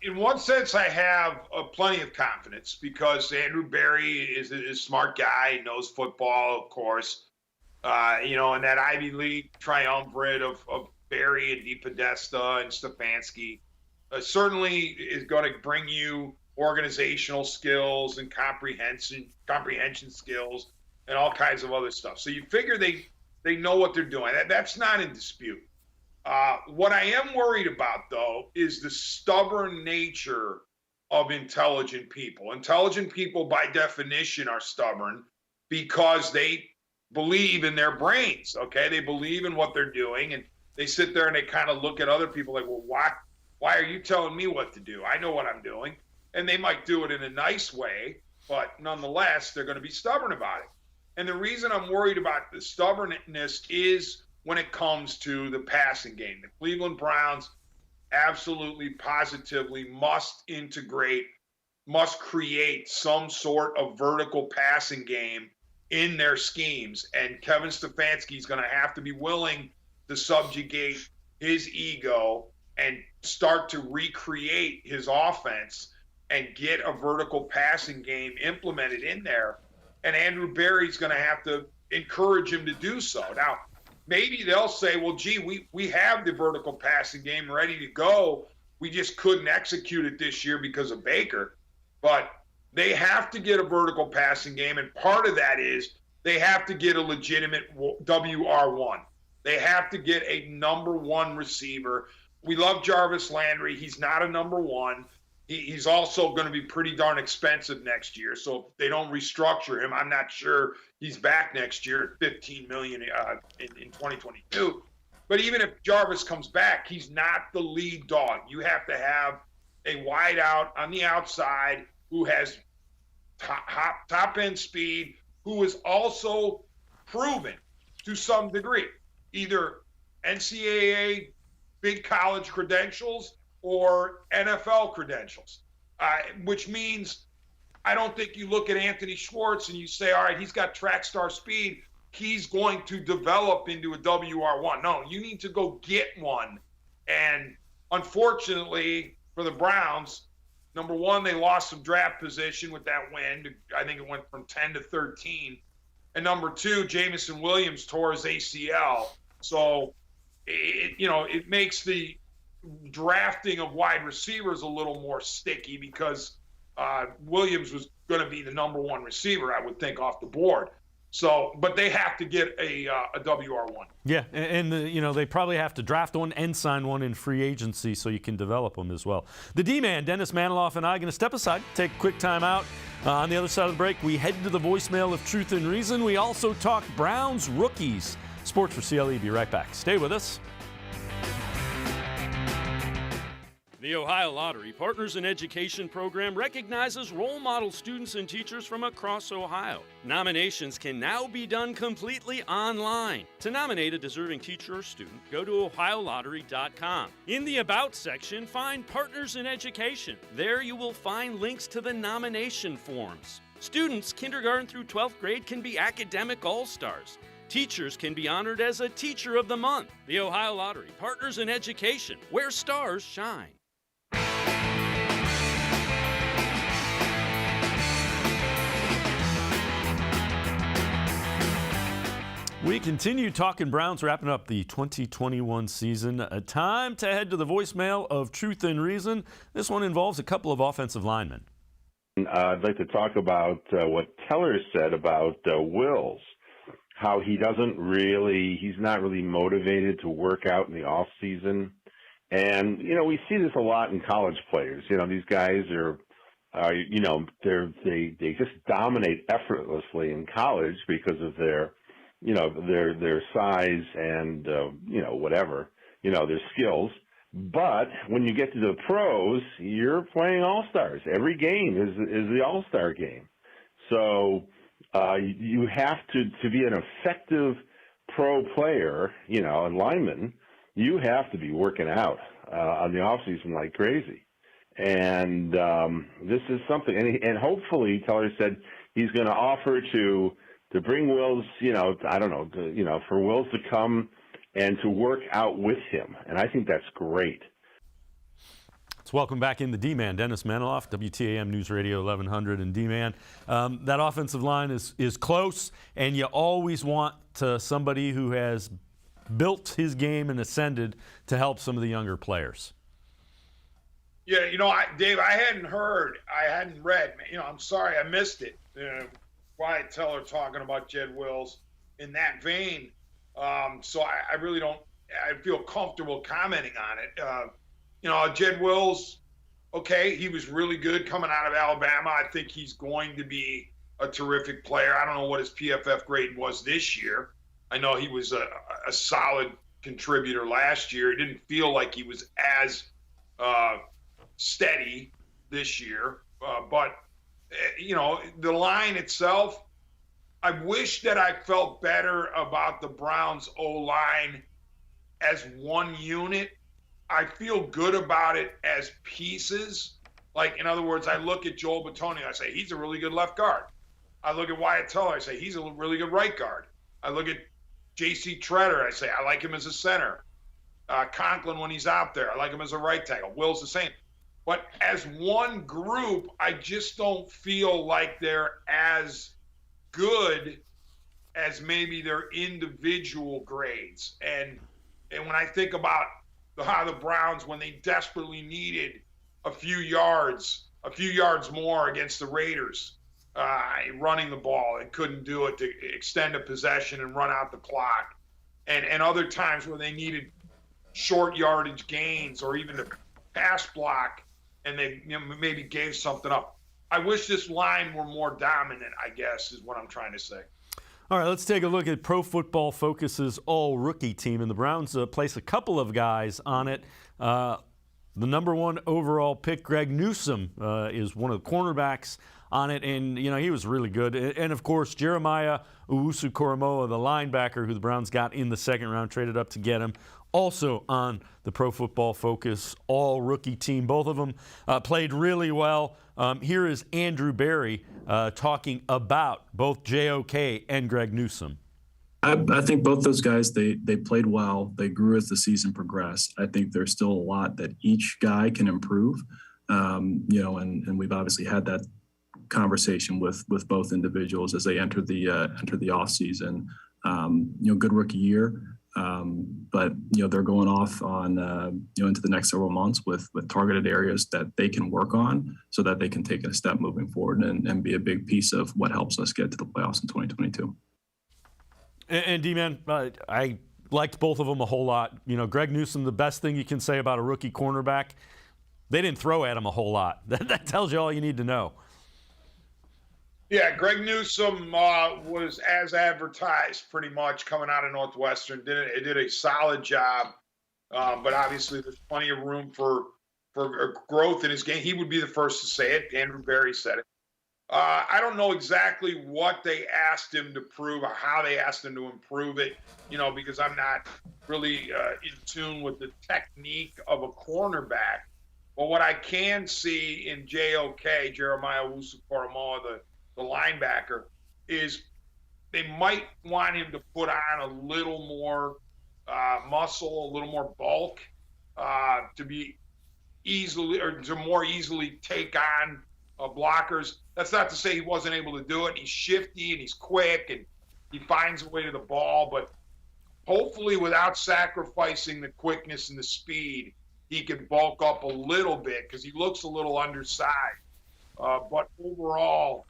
In one sense, I have plenty of confidence because Andrew Berry is a smart guy, knows football, of course. And that Ivy League triumvirate of Berry and DePodesta and Stefanski certainly is going to bring you organizational skills and comprehension skills and all kinds of other stuff. So you figure they know what they're doing. That's not in dispute. What I am worried about, though, is the stubborn nature of intelligent people. Intelligent people, by definition, are stubborn because they believe in their brains, okay? They believe in what they're doing, and they sit there and they kind of look at other people like, well, why are you telling me what to do? I know what I'm doing. And they might do it in a nice way, but nonetheless, they're going to be stubborn about it. And the reason I'm worried about the stubbornness is when it comes to the passing game. The Cleveland Browns absolutely, positively must create some sort of vertical passing game in their schemes. And Kevin Stefanski is going to have to be willing to subjugate his ego and start to recreate his offense and get a vertical passing game implemented in there. And Andrew Berry's going to have to encourage him to do so. Now, maybe they'll say, well, gee, we have the vertical passing game ready to go. We just couldn't execute it this year because of Baker. But they have to get a vertical passing game, and part of that is they have to get a legitimate WR1. They have to get a number one receiver. We love Jarvis Landry. He's not a number one. He's also going to be pretty darn expensive next year. So if they don't restructure him, I'm not sure he's back next year at $15 million in 2022. But even if Jarvis comes back, he's not the lead dog. You have to have a wideout on the outside who has top end speed, who is also proven to some degree, either NCAA big college credentials or NFL credentials, which means I don't think you look at Anthony Schwartz and you say, all right, he's got track star speed. He's going to develop into a WR1. No, you need to go get one. And unfortunately for the Browns, number one, they lost some draft position with that win. I think it went from 10 to 13. And number two, Jamison Williams tore his ACL. So, it makes the drafting of wide receivers a little more sticky because Williams was going to be the number one receiver, I would think, off the board. So, but they have to get a WR1. Yeah, and they probably have to draft one and sign one in free agency so you can develop them as well. The D-Man, Dennis Manoloff, and I are going to step aside, take a quick time out. On the other side of the break, we head to the voicemail of Truth and Reason. We also talk Browns rookies. Sports4CLE, be right back. Stay with us. The Ohio Lottery Partners in Education program recognizes role model students and teachers from across Ohio. Nominations can now be done completely online. To nominate a deserving teacher or student, go to OhioLottery.com. In the About section, find Partners in Education. There you will find links to the nomination forms. Students, kindergarten through 12th grade, can be academic all-stars. Teachers can be honored as a Teacher of the Month. The Ohio Lottery Partners in Education, where stars shine. We continue talking Browns, wrapping up the 2021 season. Time to head to the voicemail of Truth and Reason. This one involves a couple of offensive linemen. I'd like to talk about what Teller said about Wills, how he's not really motivated to work out in the off season. And, we see this a lot in college players. These guys they just dominate effortlessly in college because of their size and, their skills. But when you get to the pros, you're playing all-stars. Every game is the all-star game. So you have to be an effective pro player, and lineman, you have to be working out on the offseason like crazy. And this is something, and hopefully Teller said he's going to offer to bring Wills, for Wills to come and to work out with him. And I think that's great. Let's welcome back in the D-Man, Dennis Manoloff, WTAM News Radio 1100 and D-Man. That offensive line is close, and you always want somebody who has built his game and ascended to help some of the younger players. Yeah, Dave, I hadn't read. I'm sorry, I missed it. Wyatt Teller talking about Jed Wills in that vein. So I really don't. I feel comfortable commenting on it. Jed Wills, okay, he was really good coming out of Alabama. I think he's going to be a terrific player. I don't know what his PFF grade was this year. I know he was a solid contributor last year. It didn't feel like he was as steady this year. But the line itself, I wish that I felt better about the Browns O-line as one unit. I feel good about it as pieces. Like, in other words, I look at Joel Bitonio, I say, he's a really good left guard. I look at Wyatt Teller, I say, he's a really good right guard. I look at J.C. Treader, I say, I like him as a center. Conklin, when he's out there, I like him as a right tackle. Will's the same. But as one group, I just don't feel like they're as good as maybe their individual grades. And when I think about how the Browns, when they desperately needed a few yards more against the Raiders, running the ball and couldn't do it to extend a possession and run out the clock, and other times where they needed short yardage gains or even to pass block, and they maybe gave something up. I wish this line were more dominant, I guess, is what I'm trying to say. All right, let's take a look at Pro Football Focus's all-rookie team, and the Browns place a couple of guys on it. The number one overall pick, Greg Newsome, is one of the cornerbacks on it, and he was really good. And of course, Jeremiah Owusu-Koramoah, the linebacker who the Browns got in the second round, traded up to get him, also on the Pro Football Focus all-rookie team. Both of them played really well. Here is Andrew Berry talking about both JOK and Greg Newsome. I think both those guys, they played well. They grew as the season progressed. I think there's still a lot that each guy can improve. And we've obviously had that conversation with both individuals as they enter the offseason. Good rookie year. But they're going off on into the next several months with targeted areas that they can work on so that they can take a step moving forward and be a big piece of what helps us get to the playoffs in 2022. And D-Man, I liked both of them a whole lot. Greg Newsome, the best thing you can say about a rookie cornerback, they didn't throw at him a whole lot. That tells you all you need to know. Yeah, Greg Newsome was as advertised pretty much coming out of Northwestern. Did a solid job, but obviously there's plenty of room for growth in his game. He would be the first to say it. Andrew Berry said it. I don't know exactly what they asked him to prove or how they asked him to improve it, because I'm not really in tune with the technique of a cornerback. But what I can see in JOK, Jeremiah Owusu-Koramoah, the linebacker, is they might want him to put on a little more muscle, a little more bulk to be easily or to more easily take on blockers. That's not to say he wasn't able to do it. He's shifty and he's quick and he finds a way to the ball, but hopefully without sacrificing the quickness and the speed, he can bulk up a little bit because he looks a little undersized. But overall,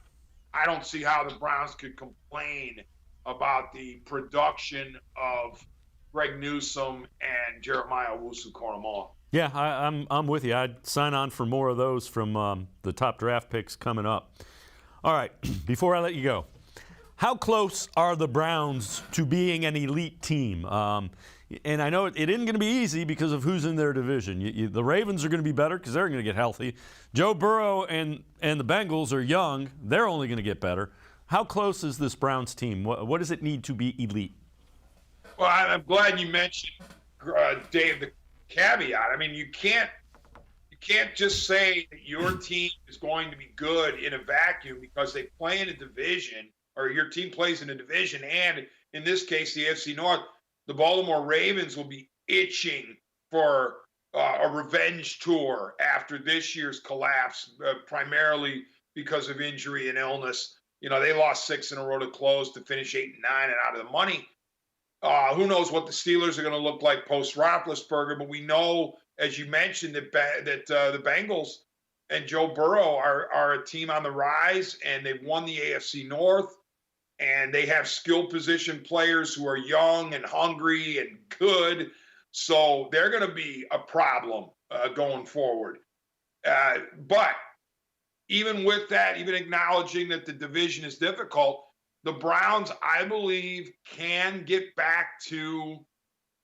I don't see how the Browns could complain about the production of Greg Newsome and Jeremiah Owusu-Koramoah. Yeah, I'm with you. I'd sign on for more of those from the top draft picks coming up. All right, before I let you go, how close are the Browns to being an elite team? And I know it isn't going to be easy because of who's in their division. The Ravens are going to be better because they're going to get healthy. Joe Burrow and the Bengals are young. They're only going to get better. How close is this Browns team? What does it need to be elite? Well, I'm glad you mentioned, Dave, the caveat. I mean, you can't just say that your team is going to be good in a vacuum because they play in a division, or your team plays in a division, and in this case, the AFC North. the Baltimore Ravens will be itching for a revenge tour after this year's collapse, primarily because of injury and illness. You know, they lost 6 in a row to close to finish 8 and 9 and out of the money. Who knows what the Steelers are going to look like post Roethlisberger? But we know, as you mentioned, that the Bengals and Joe Burrow are a team on the rise, and they've won the AFC North, and they have skill position players who are young and hungry and good. So they're going to be a problem going forward. But even with that, even acknowledging that the division is difficult, the Browns, I believe, can get back to,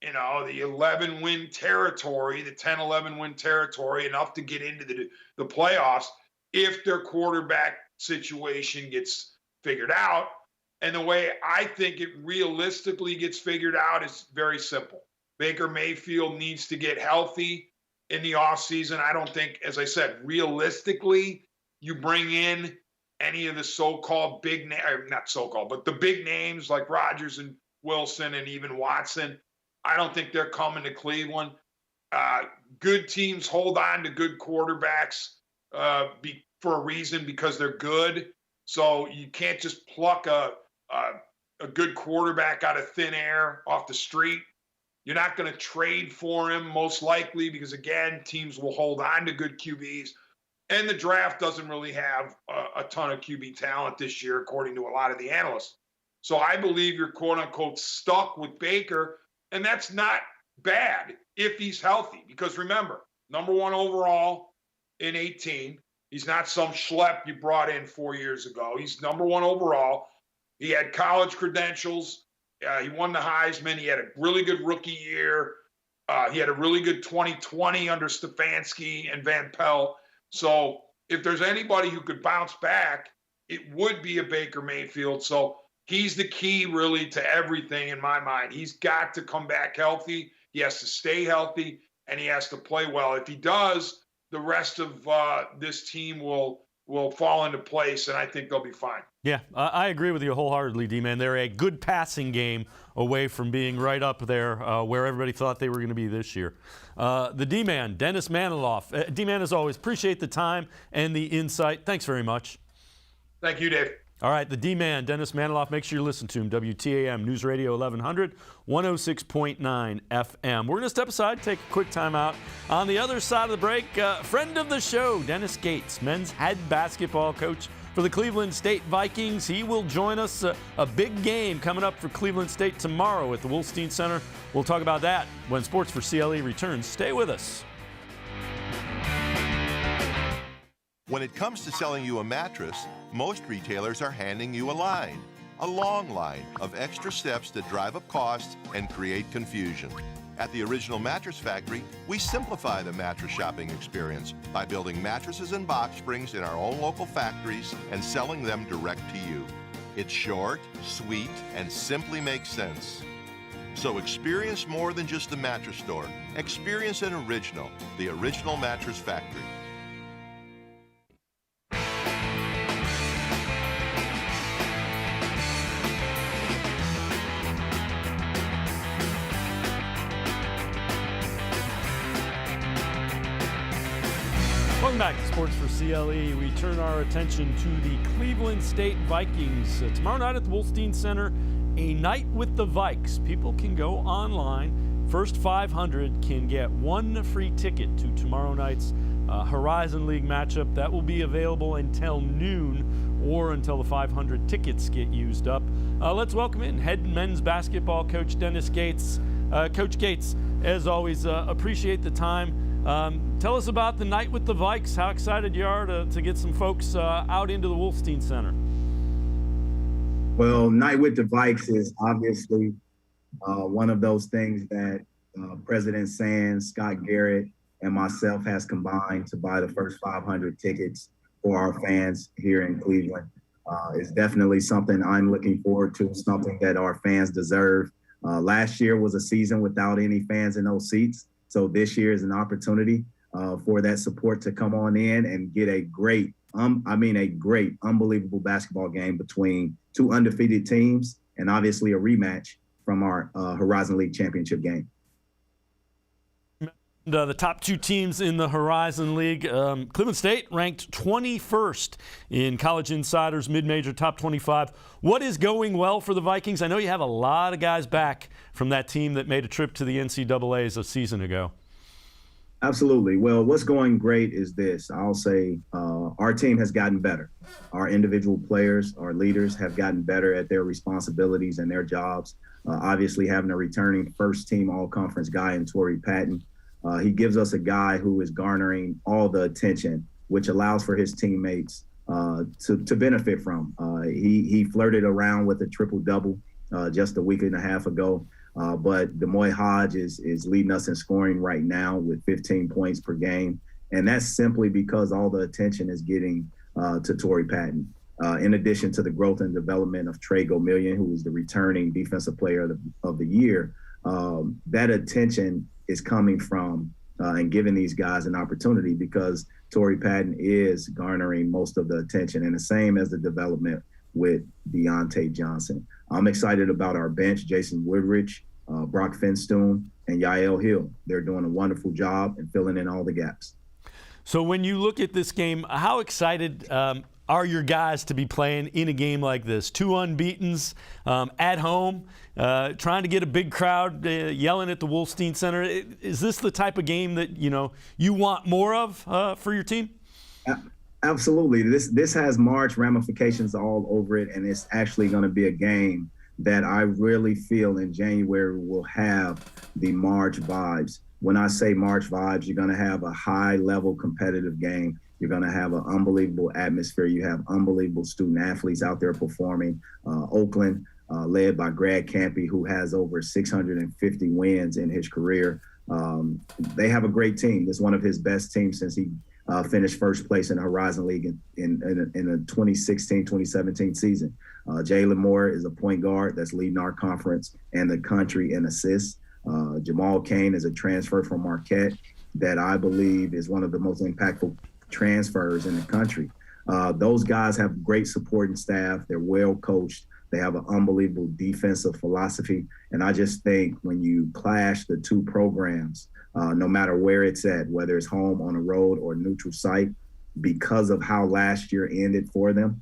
you know, the 11-win territory, the 10-11 win territory, enough to get into the playoffs if their quarterback situation gets figured out. And the way I think it realistically gets figured out is very simple. Baker Mayfield needs to get healthy in the offseason. I don't think, as I said, realistically, you bring in any of the so-called big not so-called, but the big names like Rodgers and Wilson and even Watson. I don't think they're coming to Cleveland. Good teams hold on to good quarterbacks for a reason, because they're good. So you can't just pluck a good quarterback out of thin air off the street. You're not going to trade for him, most likely, because, again, teams will hold on to good QBs. And the draft doesn't really have a ton of QB talent this year, according to a lot of the analysts. So I believe you're, quote-unquote, stuck with Baker, and that's not bad if he's healthy. Because, remember, number 1 overall in 18. He's not some schlep you brought in 4 years ago. He's number 1 overall. He had college credentials. He won the Heisman. He had a really good rookie year. He had a really good 2020 under Stefanski and Van Pelt. So if there's anybody who could bounce back, it would be a Baker Mayfield. So he's the key really to everything in my mind. He's got to come back healthy. He has to stay healthy, and he has to play well. If he does, the rest of this team will fall into place, and I think they'll be fine. Yeah, I agree with you wholeheartedly, D-Man. They're a good passing game away from being right up there where everybody thought they were going to be this year. The D-Man, Dennis Manoloff. D-Man, as always, appreciate the time and the insight. Thanks very much. Thank you, Dave. All right, the D-Man, Dennis Manoloff. Make sure you listen to him. WTAM News Radio 1100, 106.9 FM. We're going to step aside, take a quick time out. On the other side of the break, friend of the show, Dennis Gates, men's head basketball coach for the Cleveland State Vikings. He will join us. A big game coming up for Cleveland State tomorrow at the Wolfstein Center. We'll talk about that when Sports4CLE returns. Stay with us. When it comes to selling you a mattress, most retailers are handing you a long line of extra steps that drive up costs and create confusion. At the Original Mattress Factory, we simplify the mattress shopping experience by building mattresses and box springs in our own local factories and selling them direct to you. It's short, sweet, and simply makes sense. So experience more than just the mattress store. Experience an original, the Original Mattress Factory. Welcome back to Sports4CLE. We turn our attention to the Cleveland State Vikings. Tomorrow night at the Wolfstein Center, a night with the Vikes. People can go online. First 500 can get one free ticket to tomorrow night's Horizon League matchup. That will be available until noon or until the 500 tickets get used up. Let's welcome in head men's basketball coach Dennis Gates. Coach Gates, as always, appreciate the time. Tell us about the night with the Vikes, how excited you are to get some folks out into the Wolfstein Center. Well, night with the Vikes is obviously one of those things that President Sands, Scott Garrett, and myself has combined to buy the first 500 tickets for our fans here in Cleveland. It's definitely something I'm looking forward to, something that our fans deserve. Last year was a season without any fans in those seats. So this year is an opportunity for that support to come on in and get a great, unbelievable basketball game between two undefeated teams, and obviously a rematch from our Horizon League championship game. The top two teams in the Horizon League, Cleveland State ranked 21st in College Insider's mid-major top 25. What is going well for the Vikings? I know you have a lot of guys back from that team that made a trip to the NCAAs a season ago. Absolutely. Well, what's going great is this. I'll say our team has gotten better. Our individual players, our leaders have gotten better at their responsibilities and their jobs. Obviously, having a returning first-team all-conference guy in Torrey Patton, he gives us a guy who is garnering all the attention, which allows for his teammates to benefit from. He flirted around with a triple-double just a week and a half ago. But Demoy Hodge is leading us in scoring right now with 15 points per game. And that's simply because all the attention is getting to Torrey Patton. In addition to the growth and development of Trey Gomillion, who is the returning defensive player of the year, that attention is coming from and giving these guys an opportunity because Torrey Patton is garnering most of the attention, and the same as the development with Deontay Johnson. I'm excited about our bench, Jason Woodridge, Brock Finstoon, and Yael Hill. They're doing a wonderful job and filling in all the gaps. So when you look at this game, how excited are your guys to be playing in a game like this? 2 unbeatens at home, trying to get a big crowd yelling at the Wolfstein Center. Is this the type of game that you want more of for your team? Absolutely. This has March ramifications all over it, and it's actually going to be a game that I really feel in January will have the March vibes. When I say March vibes, you're going to have a high-level competitive game. You're going to have an unbelievable atmosphere. You have unbelievable student athletes out there performing. Oakland, led by Greg Campy, who has over 650 wins in his career. They have a great team. It's one of his best teams since he finished first place in the Horizon League in the 2016-2017 season. Jalen Moore is a point guard that's leading our conference and the country in assists. Jamal Kane is a transfer from Marquette that I believe is one of the most impactful transfers in the country. Those guys have great supporting staff. They're well coached. They have an unbelievable defensive philosophy. And I just think when you clash the two programs, no matter where it's at, whether it's home, on a road, or neutral site, because of how last year ended for them,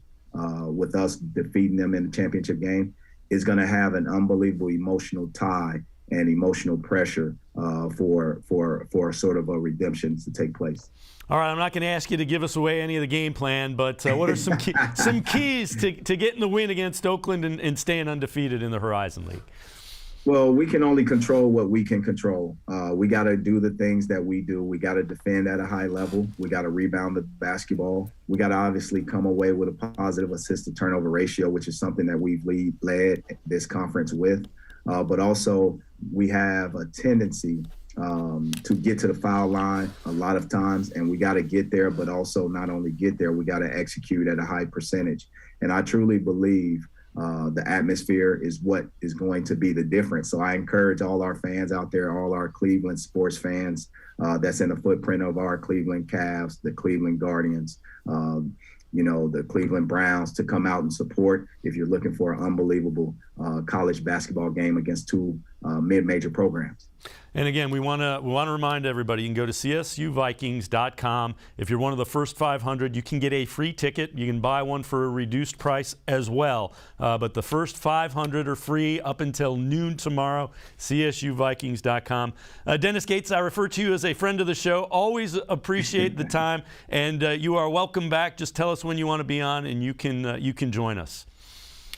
with us defeating them in the championship game, is going to have an unbelievable emotional tie and emotional pressure for sort of a redemption to take place. All right, I'm not going to ask you to give us away any of the game plan, but what are some keys to getting the win against Oakland and staying undefeated in the Horizon League? Well, we can only control what we can control. We got to do the things that we do. We got to defend at a high level. We got to rebound the basketball. We got to obviously come away with a positive assist-to-turnover ratio, which is something that we've led this conference with. But also we have a tendency to get to the foul line a lot of times, and we got to get there, but also not only get there, we got to execute at a high percentage. And I truly believe the atmosphere is what is going to be the difference. So I encourage all our fans out there, all our Cleveland sports fans that's in the footprint of our Cleveland Cavs, the Cleveland Guardians, the Cleveland Browns, to come out and support if you're looking for an unbelievable college basketball game against two mid-major programs. And again, we want to remind everybody, you can go to CSUVikings.com. If you're one of the first 500, you can get a free ticket. You can buy one for a reduced price as well. But the first 500 are free up until noon tomorrow, CSUVikings.com. Dennis Gates, I refer to you as a friend of the show. Always appreciate the time, and you are welcome back. Just tell us when you want to be on, and you can join us.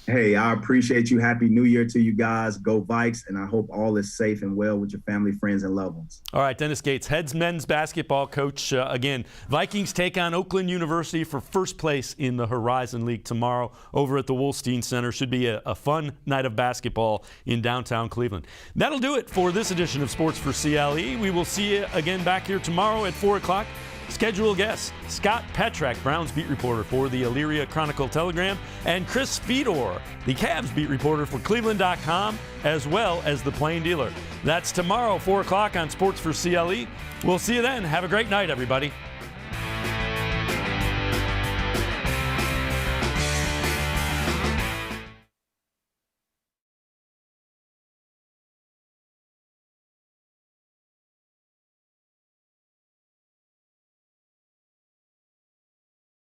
Hey, I appreciate you. Happy New Year to you guys. Go Vikes, and I hope all is safe and well with your family, friends, and loved ones. All right, Dennis Gates, head men's basketball coach. Again, Vikings take on Oakland University for first place in the Horizon League tomorrow over at the Wolfstein Center. Should be a fun night of basketball in downtown Cleveland. That'll do it for this edition of Sports4CLE. We will see you again back here tomorrow at 4 o'clock. Scheduled guests, Scott Petrak, Browns beat reporter for the Elyria Chronicle-Telegram, and Chris Fedor, the Cavs beat reporter for cleveland.com, as well as the Plain Dealer. That's tomorrow, 4 o'clock on Sports4CLE. We'll see you then. Have a great night, everybody.